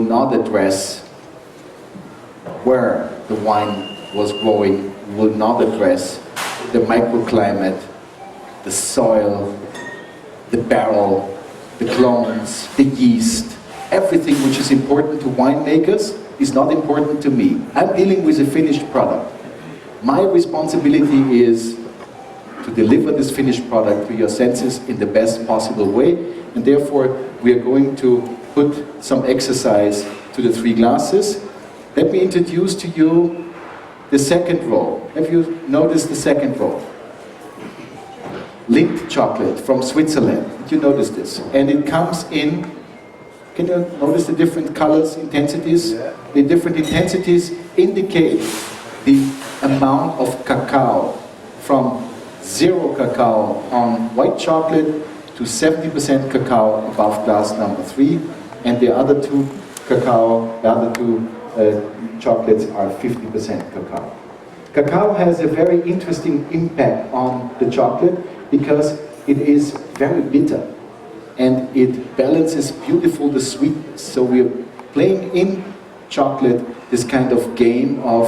not address where the wine was growing, will not address the microclimate, the soil, the barrel, the clones, the yeast. Everything which is important to winemakers is not important to me. I'm dealing with a finished product. My responsibility is to deliver this finished product to your senses in the best possible way, and therefore we are going to put some exercise to the 3 glasses. Let me introduce to you the second row. Have you noticed the second row? Lindt chocolate from Switzerland. Did you notice this? And it comes in, can you notice the different colors, intensities? Yeah. The different intensities indicate the amount of cacao, from 0 cacao on white chocolate to 70% cacao above glass number 3, and the other two chocolates are 50% cacao. Cacao has a very interesting impact on the chocolate because it is very bitter and it balances beautiful the sweetness. So we're playing in chocolate this kind of game of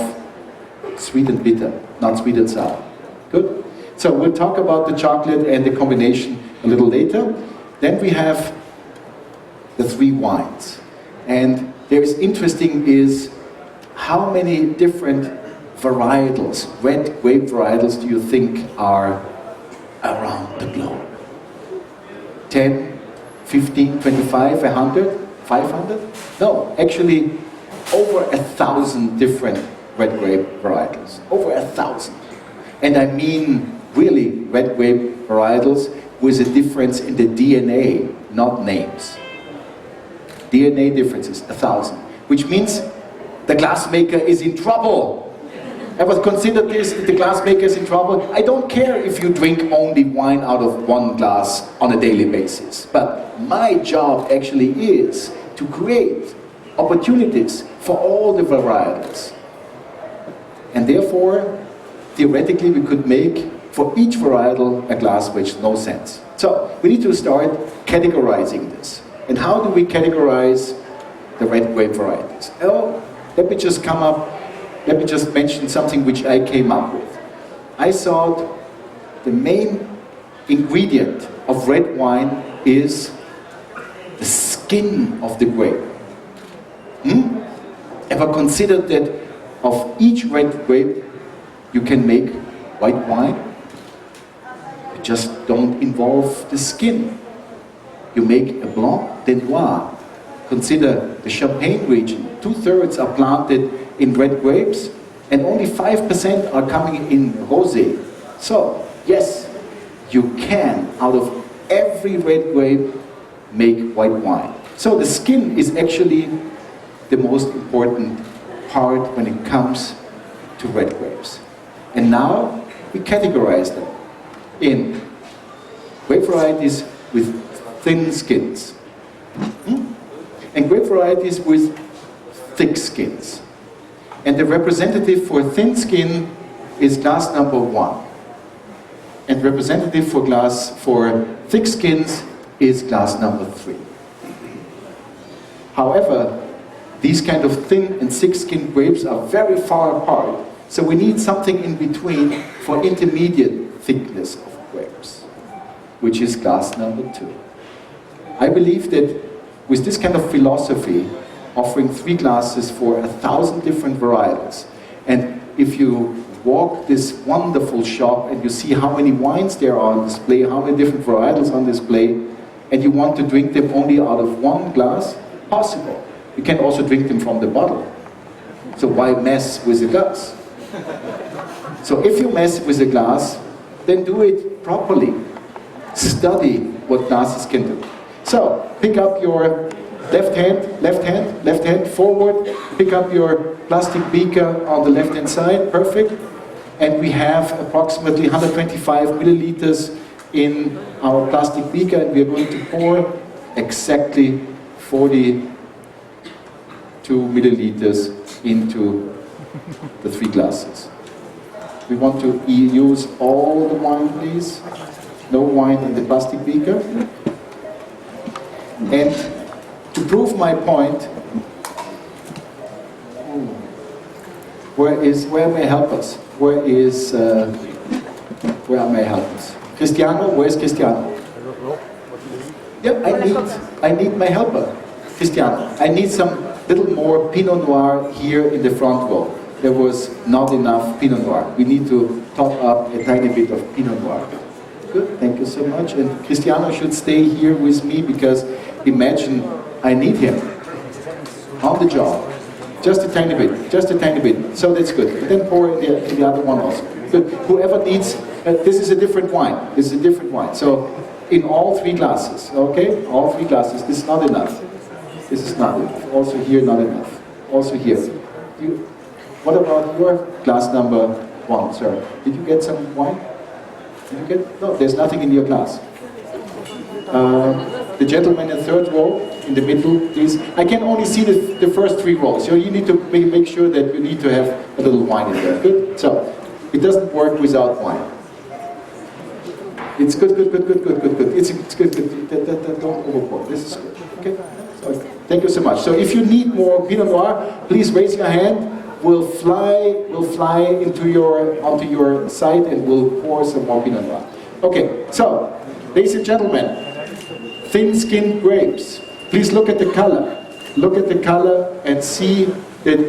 sweet and bitter, not sweet and sour. Good? So we'll talk about the chocolate and the combination a little later. Then we have the 3 wines. And there is interesting is how many different varietals, red grape varietals, do you think are around the globe? 10, 15, 25, 100, 500? No, actually over 1,000 different red grape varietals. Over 1,000. And I mean really red grape varietals with a difference in the DNA, not names. DNA differences, 1,000. Which means the glassmaker is in trouble. Ever considered this? The glassmaker is in trouble? I don't care if you drink only wine out of 1 glass on a daily basis. But my job actually is to create opportunities for all the varietals. And therefore, theoretically, we could make for each varietal a glass which makes no sense. So we need to start categorizing this. And how do we categorize the red grape varieties? Oh, let me just mention something which I came up with. I thought the main ingredient of red wine is the skin of the grape. Ever considered that of each red grape you can make white wine? You just don't involve the skin. You make a blanc de noir. Consider the Champagne region. 2/3 are planted in red grapes and only 5% are coming in rosé. So, yes, you can, out of every red grape, make white wine. So the skin is actually the most important part when it comes to red grapes. And now we categorize them in grape varieties with thin skins and grape varieties with thick skins. And the representative for thin skin is glass number 1. And representative for thick skins is glass number 3. However, these kind of thin and thick-skinned grapes are very far apart, so we need something in between for intermediate thickness of grapes, which is glass number 2. I believe that with this kind of philosophy, offering 3 glasses for 1,000 different varietals, and if you walk this wonderful shop and you see how many wines there are on display, how many different varietals on display, and you want to drink them only out of 1 glass, possible. You can also drink them from the bottle. So why mess with the glass? So if you mess with the glass, then do it properly. Study what glasses can do. So pick up your left hand, forward. Pick up your plastic beaker on the left hand side, perfect. And we have approximately 125 milliliters in our plastic beaker, and we are going to pour exactly 42 milliliters into the 3 glasses. We want to use all the wine, please. No wine in the plastic beaker. And to prove my point, where are my helpers? Where are my helpers? Cristiano, where's Cristiano? Yeah, I need my helper, Cristiano. I need some little more Pinot Noir here in the front row. There was not enough Pinot Noir. We need to top up a tiny bit of Pinot Noir. Good, thank you so much. And Cristiano should stay here with me because imagine I need him on the job. Just a tiny bit, just a tiny bit. So that's good. And then pour in the other one also. Good. Whoever needs, this is a different wine. This is a different wine. So in all 3 glasses, okay? All 3 glasses. This is not enough. This is not enough. Also here, not enough. Also here. What about your glass number 1, sir? Did you get some wine? Did you get? No, there's nothing in your glass. The gentleman in the 3rd row, in the middle, please. I can only see the first 3 rows, so you need to make sure that you need to have a little wine in there. Good? So, it doesn't work without wine. It's good. It's good. Don't overpour. This is good. Okay? So, thank you so much. So, if you need more Pinot Noir, please raise your hand. We'll fly onto your site and we'll pour some more Pinot Noir. Okay, so, ladies and gentlemen, thin-skinned grapes. Please look at the color. Look at the color and see that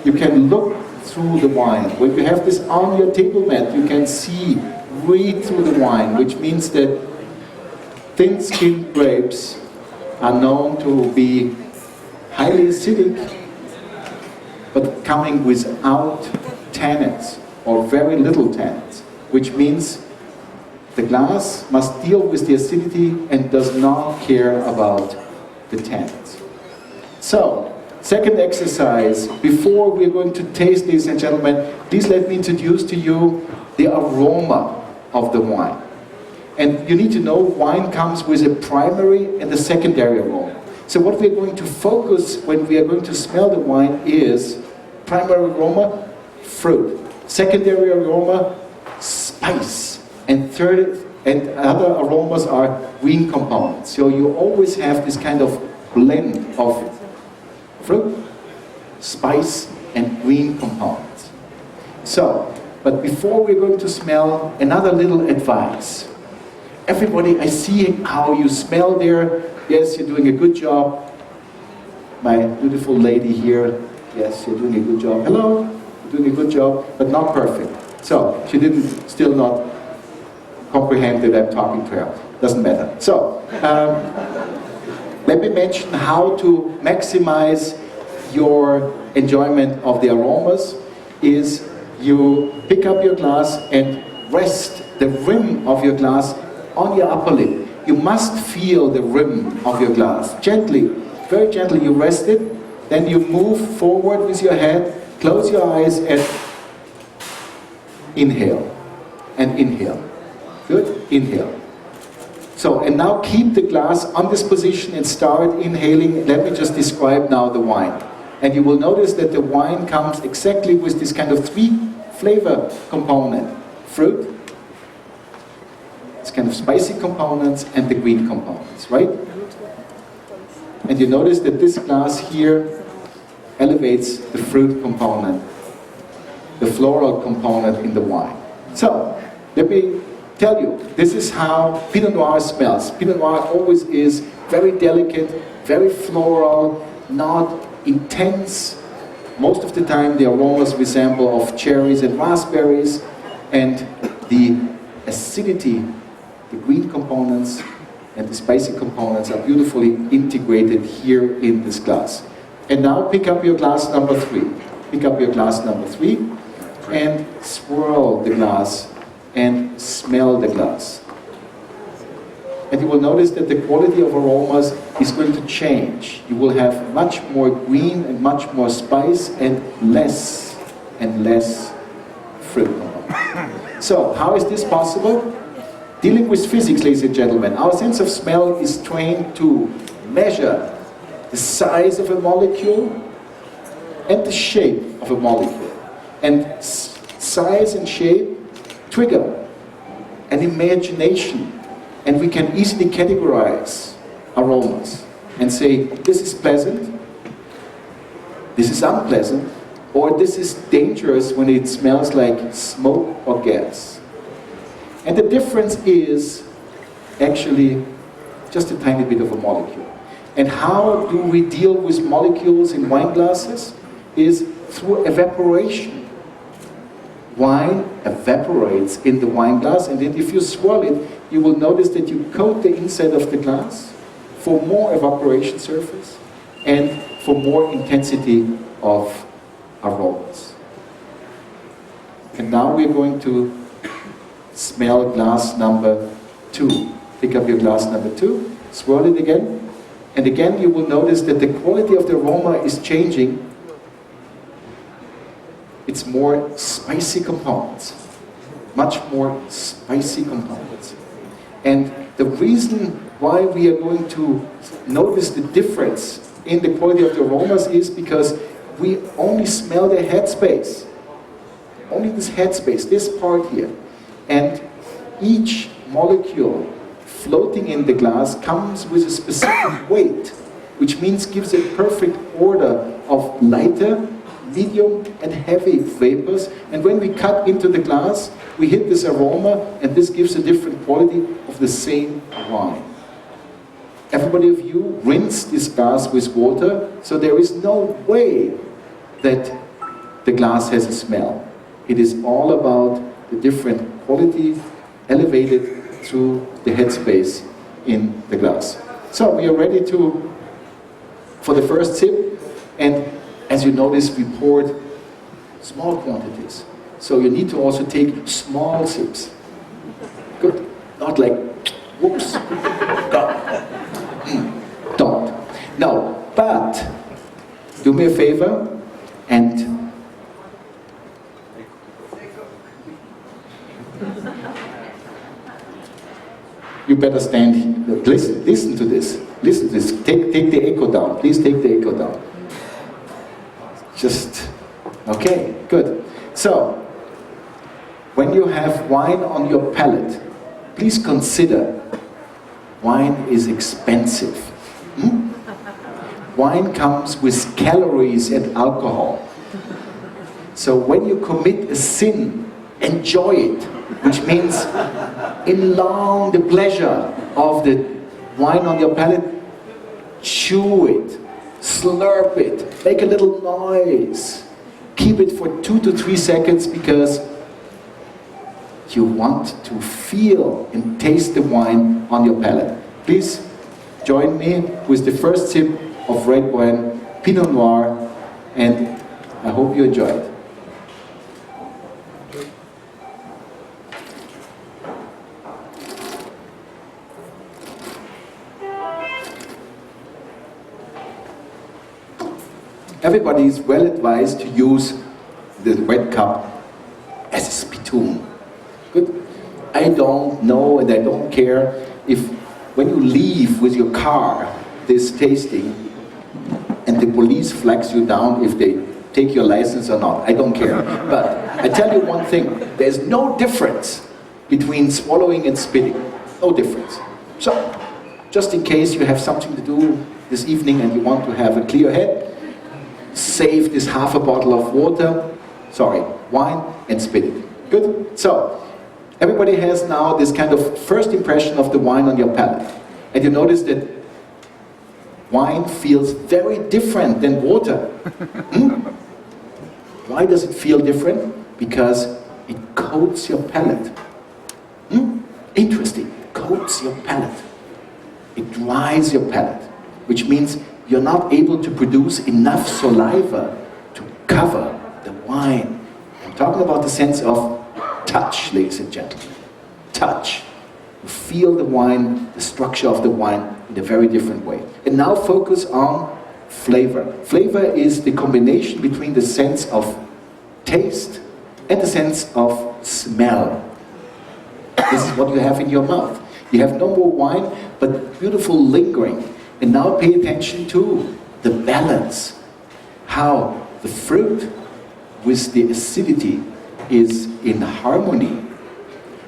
you can look through the wine. When you have this on your table mat, you can read through the wine, which means that thin-skinned grapes are known to be highly acidic, but coming without tannins, or very little tannins, which means the glass must deal with the acidity and does not care about the tannins. So, second exercise, before we're going to taste, ladies and gentlemen, please let me introduce to you the aroma of the wine. And you need to know wine comes with a primary and a secondary aroma. So what we're going to focus when we are going to smell the wine is primary aroma, fruit. Secondary aroma, spice. And third and other aromas are green components. So you always have this kind of blend of fruit, spice, and green components. So, but before we're going to smell, another little advice. Everybody, I see how you smell there. Yes, you're doing a good job. My beautiful lady here, yes, you're doing a good job. Hello, you're doing a good job, but not perfect. So, she didn't, still not comprehend that I'm talking to her. Doesn't matter. So, let me mention how to maximize your enjoyment of the aromas is you pick up your glass and rest the rim of your glass on your upper lip. You must feel the rim of your glass. Gently, very gently you rest it, then you move forward with your head, close your eyes and inhale. And inhale. Good? Inhale. So, and now keep the glass on this position and start inhaling. Let me just describe now the wine. And you will notice that the wine comes exactly with this kind of 3 flavor component. Fruit, it's kind of spicy components, and the green components, right? And you notice that this glass here elevates the fruit component, the floral component in the wine. So, let me tell you, this is how Pinot Noir smells. Pinot Noir always is very delicate, very floral, not intense. Most of the time the aromas resemble of cherries and raspberries, and the acidity, the green components and the spicy components are beautifully integrated here in this glass. And now pick up your glass number 3. Pick up your glass number 3 and swirl the glass and smell the glass. And you will notice that the quality of aromas is going to change. You will have much more green and much more spice and less fruit. So, how is this possible? Dealing with physics, ladies and gentlemen, our sense of smell is trained to measure the size of a molecule and the shape of a molecule. And size and shape trigger an imagination, and we can easily categorize aromas and say, this is pleasant, this is unpleasant, or this is dangerous when it smells like smoke or gas. And the difference is actually just a tiny bit of a molecule. And how do we deal with molecules in wine glasses? Is through evaporation. Wine evaporates in the wine glass, and then if you swirl it, you will notice that you coat the inside of the glass for more evaporation surface and for more intensity of aromas. And now we're going to smell glass number 2. Pick up your glass number 2, swirl it again, and again you will notice that the quality of the aroma is changing. It's more spicy compounds, much more spicy compounds. And the reason why we are going to notice the difference in the quality of the aromas is because we only smell the headspace. Only this headspace, this part here. And each molecule floating in the glass comes with a specific weight, which means gives a perfect order of lighter, medium and heavy vapors, and when we cut into the glass, we hit this aroma, and this gives a different quality of the same wine. Everybody of you rinse this glass with water, so there is no way that the glass has a smell. It is all about the different quality elevated through the headspace in the glass. So we are ready for the first sip, and as you notice, we poured small quantities. So you need to also take small sips. Good. Not like, whoops. Don't. No, but do me a favor and you better stand here. Listen to this. Listen to this. Take the echo down. Please take the echo down. Just, okay, good. So, when you have wine on your palate, please consider wine is expensive. Wine comes with calories and alcohol. So when you commit a sin, enjoy it, which means enlarge the pleasure of the wine on your palate, chew it, slurp it, make a little noise. Keep it for 2 to 3 seconds because you want to feel and taste the wine on your palate. Please join me with the first sip of red wine, Pinot Noir, and I hope you enjoy it. Everybody is well advised to use the red cup as a spittoon. Good. I don't know and I don't care if when you leave with your car this tasting and the police flags you down if they take your license or not. I don't care. But I tell you one thing, there's no difference between swallowing and spitting. No difference. So, just in case you have something to do this evening and you want to have a clear head, save this half a bottle of wine and spit it. Good? So, everybody has now this kind of first impression of the wine on your palate. And you notice that wine feels very different than water. Why does it feel different? Because it coats your palate. Interesting. Coats your palate. It dries your palate, which means you're not able to produce enough saliva to cover the wine. I'm talking about the sense of touch, ladies and gentlemen. Touch. You feel the wine, the structure of the wine in a very different way. And now focus on flavor. Flavor is the combination between the sense of taste and the sense of smell. This is what you have in your mouth. You have no more wine, but beautiful lingering. And now pay attention to the balance. How the fruit with the acidity is in harmony.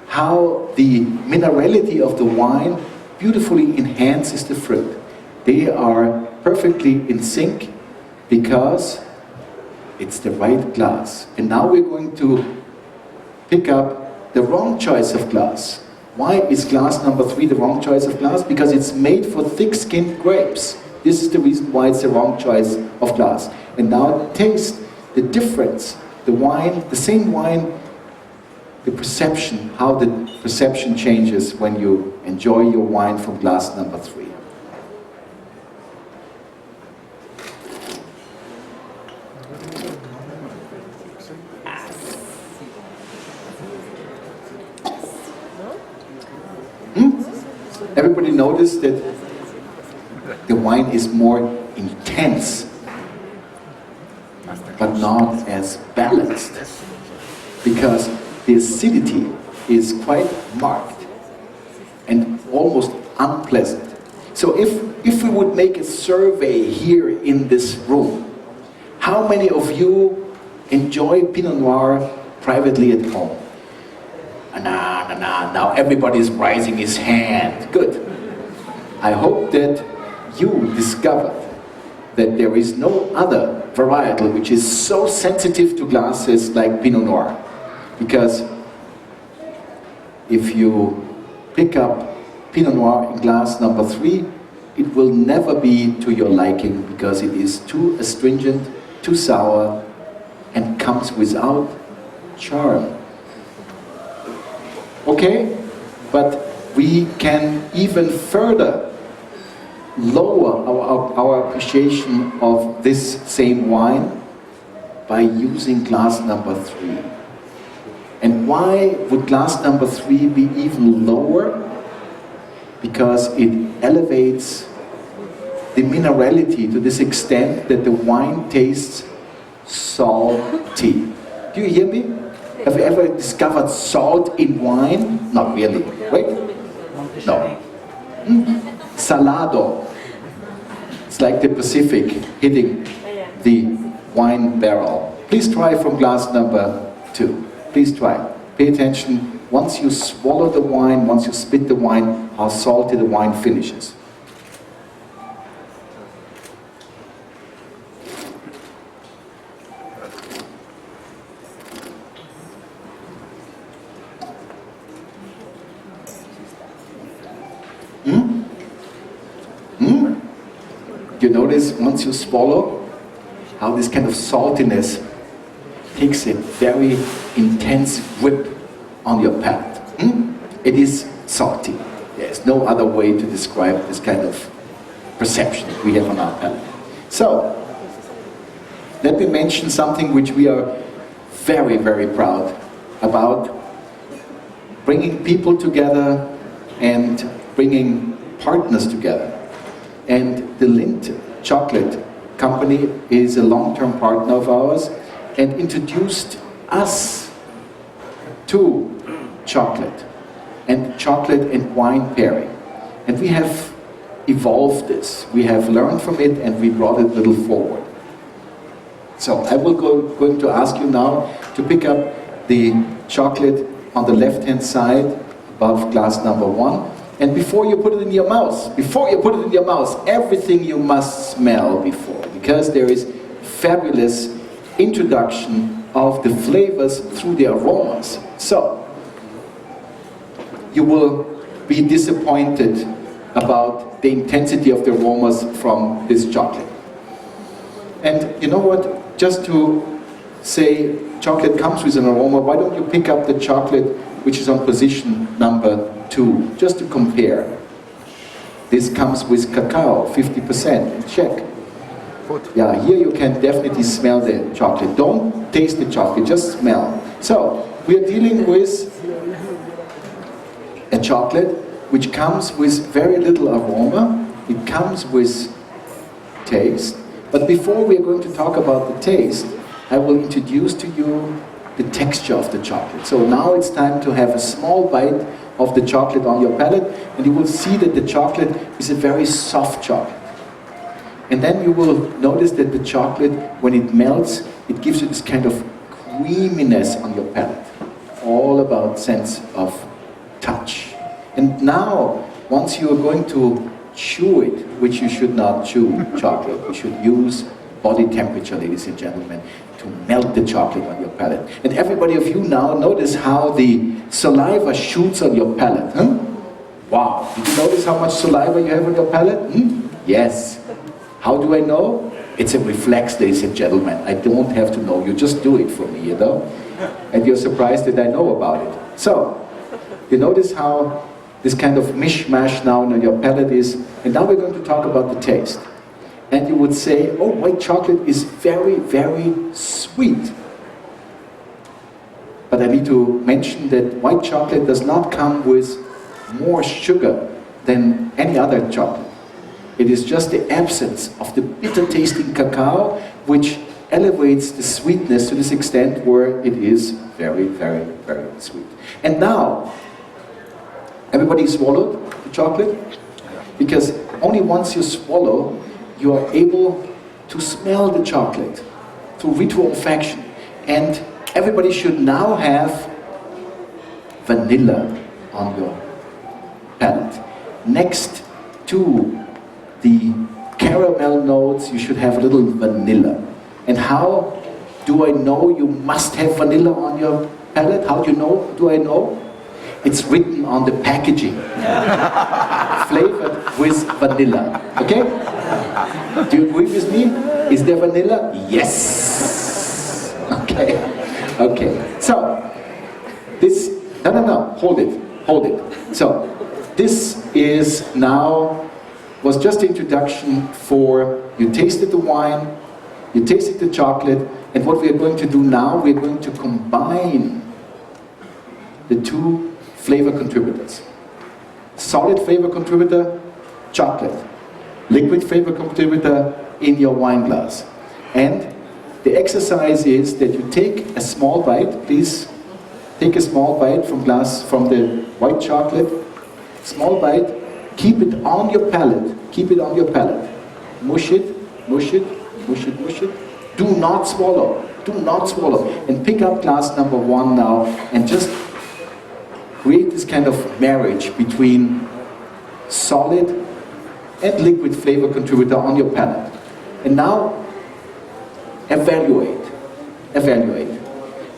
How the minerality of the wine beautifully enhances the fruit. They are perfectly in sync because it's the right glass. And now we're going to pick up the wrong choice of glass. Why is glass number 3 the wrong choice of glass? Because it's made for thick-skinned grapes. This is the reason why it's the wrong choice of glass. And now taste the difference. The wine, the same wine, the perception, how the perception changes when you enjoy your wine from glass number 3. Everybody noticed that the wine is more intense, but not as balanced, because the acidity is quite marked and almost unpleasant. So if we would make a survey here in this room, how many of you enjoy Pinot Noir privately at home? Now everybody's raising his hand. Good. I hope that you discovered that there is no other varietal which is so sensitive to glasses like Pinot Noir. Because if you pick up Pinot Noir in glass number 3, it will never be to your liking, because it is too astringent, too sour, and comes without charm. Okay? But we can even further lower our appreciation of this same wine by using glass number 3. And why would glass number 3 be even lower? Because it elevates the minerality to this extent that the wine tastes salty. Do you hear me? Have you ever discovered salt in wine? Not really, right? No. Salado. It's like the Pacific hitting the wine barrel. Please try from glass number 2. Please try. Pay attention. Once you swallow the wine, once you spit the wine, how salty the wine finishes. You notice once you swallow how this kind of saltiness takes a very intense grip on your palate. It is salty. There's no other way to describe this kind of perception we have on our palate. So, let me mention something which we are very, very proud about: bringing people together and bringing partners together. And the Lindt chocolate company is a long-term partner of ours and introduced us to chocolate and wine pairing. And we have evolved this. We have learned from it and we brought it a little forward. So I will going to ask you now to pick up the chocolate on the left-hand side above glass number 1. And before you put it in your mouth, everything you must smell before, because there is fabulous introduction of the flavors through the aromas. So, you will be disappointed about the intensity of the aromas from this chocolate. And you know what? Just to say chocolate comes with an aroma, why don't you pick up the chocolate which is on position number 2, just to compare. This comes with cacao, 50%. Check. Yeah, here you can definitely smell the chocolate. Don't taste the chocolate, just smell. So, we are dealing with a chocolate which comes with very little aroma. It comes with taste. But before we are going to talk about the taste, I will introduce to you the texture of the chocolate. So now it's time to have a small bite of the chocolate on your palate, and you will see that the chocolate is a very soft chocolate. And then you will notice that the chocolate, when it melts, it gives you this kind of creaminess on your palate. All about sense of touch. And now, once you are going to chew it, which you should not chew chocolate, you should use body temperature, ladies and gentlemen, to melt the chocolate on your palate. And everybody of you now notice how the saliva shoots on your palate. Huh? Wow, did you notice how much saliva you have on your palate? Yes. How do I know? It's a reflex, ladies and gentlemen. I don't have to know, you just do it for me, you know? And you're surprised that I know about it. So, you notice how this kind of mishmash now on your palate is, and now we're going to talk about the taste. And you would say, oh, white chocolate is very, very sweet. But I need to mention that white chocolate does not come with more sugar than any other chocolate. It is just the absence of the bitter tasting cacao which elevates the sweetness to this extent where it is very, very, very sweet. And now, everybody swallowed the chocolate? Because only once you swallow, you are able to smell the chocolate through retroolfaction. And everybody should now have vanilla on your palate. Next to the caramel notes, you should have a little vanilla. And how do I know you must have vanilla on your palate? How do I know? It's written on the packaging. Flavored with vanilla. Okay? Do you agree with me? Is there vanilla? Yes! Okay. Okay. So, this... No. Hold it. So, this is now... was just the introduction for... You tasted the wine, you tasted the chocolate, and what we are going to do now, we're going to combine the two flavor contributors. Solid flavor contributor, chocolate. Liquid flavor contributor in your wine glass. And the exercise is that you take a small bite, please take a small bite from the white chocolate, small bite, keep it on your palate, mush it, do not swallow, and pick up glass number 1 now, and just create this kind of marriage between solid and liquid flavor contributor on your palate. And now, evaluate.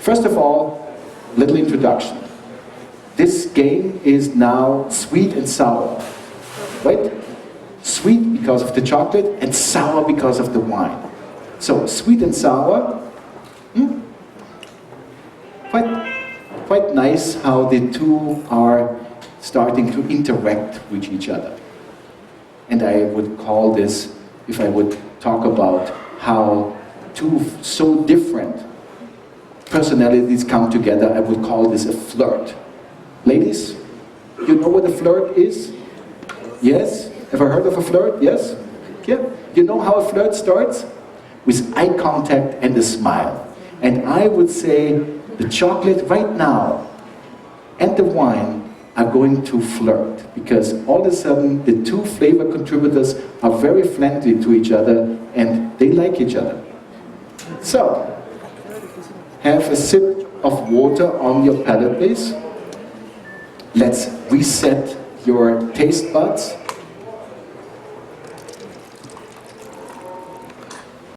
First of all, little introduction. This game is now sweet and sour, right? Sweet because of the chocolate and sour because of the wine. So, sweet and sour, quite nice how the two are starting to interact with each other. And I would call this, if I would talk about how two so different personalities come together, I would call this a flirt. Ladies, you know what a flirt is? Yes? Ever heard of a flirt? Yes? Yeah. You know how a flirt starts? With eye contact and a smile. And I would say the chocolate right now and the wine are going to flirt, because all of a sudden the two flavor contributors are very friendly to each other and they like each other. So, have a sip of water on your palate, please. Let's reset your taste buds.